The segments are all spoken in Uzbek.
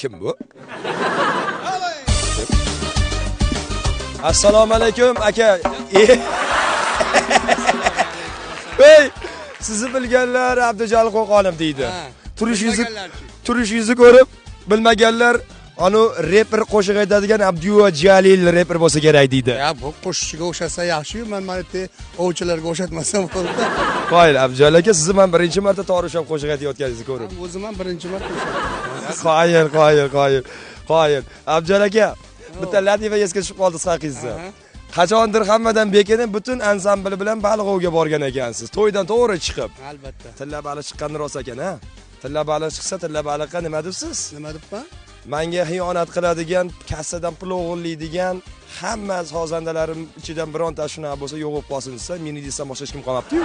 Kim bu? Assalomu alaykum aka. Ey, sizni bilganlar Abdujalil Qo'qonim deydi. Turishingizni ko'rib bilmaganlar anu reper qo'shiq aytadigan Abdujalil reper bo'lsa kerak deydi. Ya bu qo'shiqchiga o'xshasa yaxshi-yu, men mana bu ovchilarga o'xshatmasam bo'ldi. Qo'yil Abdujalil aka, sizni men birinchi marta to'g'rishab qo'shiq aytayotganingizni ko'rdim. O'zim ham birinchi marta Qo'yil. Abdujalil aka, bitta latifa esga tushib qoldi haqingizda. Qachondir hammadan bekinib butun ansambl bilan Baliqovga borgan ekansiz. To'ydan to'g'ri chiqib. Albatta. Tilla baliq chiqqani rost ekan, ha? Tilla baliq chiqsa, tilla baliqqa nima debsiz? Nima debman? Menga xiyonat qiladigan, kassadan pul o'g'irlaydigan hamma sozandalarim ichidan bironta shunaqa bo'lsa yo'qib qolsin desa, meni desam boshqa hech kim qolmabdi-yu.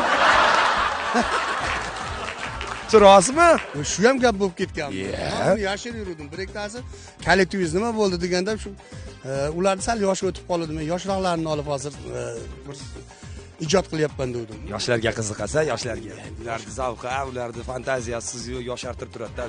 Rostmi? Shu ham gap bo'lib ketgan. Men yashir yurdim. Bir ikkitasi kolektivingiz nima bo'ldi deganda shu ularni sal yoshi o'tib qoldi. Men yoshlarni olib hozir bir ijod qilyapman dedim. Yoshlarga qiziqasa, yoshlarga. Ularning zavqi, ularning fantaziyasi sizni yoshartirib turadi-da.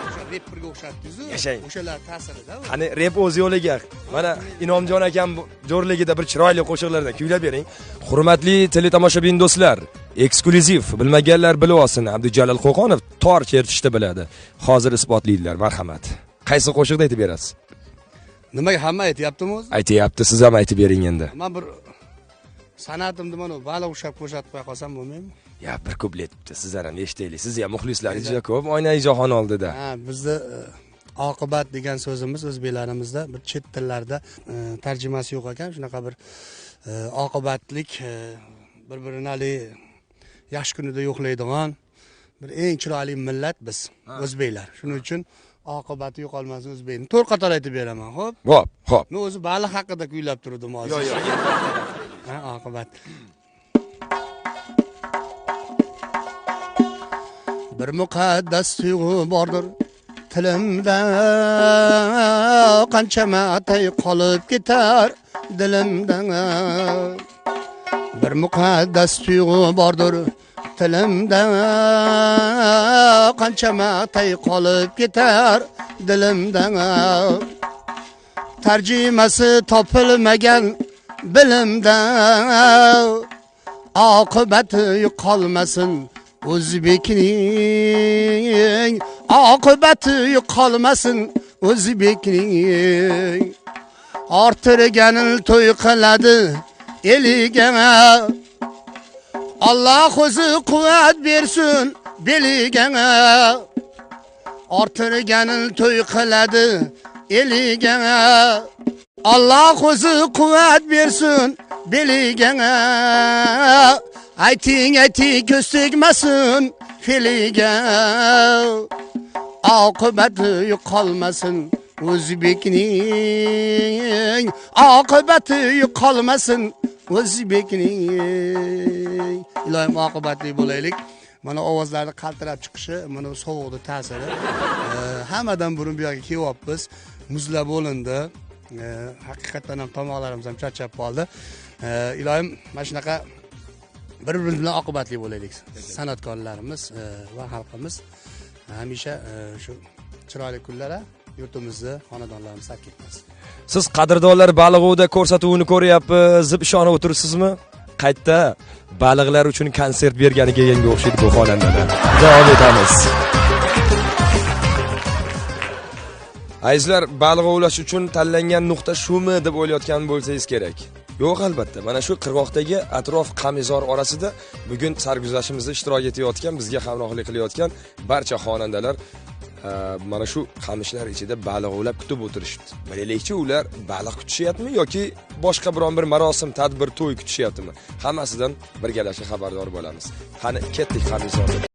O'sha reperga o'xshatdingiz-ku. O'shalar ta'sirida. Qani rep o'z yo'liga. Mana Inomjon akam jo'rligida bir chiroyli qo'shiqlardan kuylab bering. Hurmatli teletomoshabin do'stlar, eksklyuziv bilmaganlar bilib olsin. Abdujalil Qo'qonov tor chertishda biladi. Hozir isbotlaydilar, marhamat. Qaysi qo'shiqda aytib berasiz? Nimaga hamma aytayaptimi o'zi? Aytayapti, siz ham aytib bering endi. Men bir sanatimni mana baliq ushlab ko'rsatib qo'ya qolsam bo'lmaydimi? Ya bir kuplet sizlar ham eshitaylik. Siz ham muxlislaringiz juda ko'p, oyna jahon oldida. Ha, bizda oqibat degan so'zimiz o'zbeklarimizda bir chet tillarda tarjimasi yo'q ekan. Shunaqa bir oqibatlik bir-birini yaxshi kunida yo'qlaydigan bir eng chiroyli millat biz, o'zbeklar. Shuning uchun oqibati yo'qolmasin o'zbekni. To'rt qator aytib beraman, xo'p? Xo'p. Men o'zi baliq haqida kuylab turdim hozir. Yo'q. Ha, oqibat. Bir muqaddas tuyg'u bordir tilimda, qancha matay qolib ketar dilimda. Bir muqaddas tuyg'u bordir tilimda, qancha matay qolib ketar dilimda. Tarjimasi topilmagan bilimda, oqibati qolmasin o'zbekning, oqibati qolmasin o'zbekning. Ortirganil to'y qiladi eliga, Alloh o'zi quvvat bersin beliga. Ortirganil to'y qiladi eliga, Alloh o'zi quvvat bersin beliga. Ayting ko'z tegmasin feliga, oqibati qolmasin o'zbekning, oqibati qolmasin o'zbekning. Ilohim oqibatli bo'laylik. Mana ovozlarni qaltirab chiqishi, mana sovuqni ta'siri. Hammadan burun bu yerga kelyapmiz. Muzlab bo'lindi. Haqiqatan ham tomoqlarimiz ham charchab qoldi. Ilohim mana shunaqa bir-birimiz bilan oqibatli bo'laylik. San'atkorlarimiz va xalqimiz hamisha shu chiroyli kunlara yurtimizni, xonadonlarimizni tark etmasin. Siz qadrdonlar Baliqovda ko'rsatuvini ko'ryapsiz, deb ishonib o'tiribsizmi? Qaytda baliqlar uchun konsert bergani kelganga o'xshaydi bu xonandalar. Davom etamiz. Azizlar, baliq ovlash uchun tanlangan nuqta shumi deb o'ylayotgan bo'lsangiz kerak. Yo'q, albatta. Mana shu qirg'oqdagi atrof Qamizor orasida bugun sarguzashtimizda ishtirok etayotgan, bizga hamrohlik qilayotgan barcha xonandalar mana shu qamishlar ichida baliq ovlab kutib o'tirishdi. Bilaylikchi, ular baliq kutishyaptimi yoki boshqa biron bir marosim, tadbir, to'y kutishyaptimi? Hammasidan birgalashib xabardor bo'lamiz. Qani ketdik Qamizorga.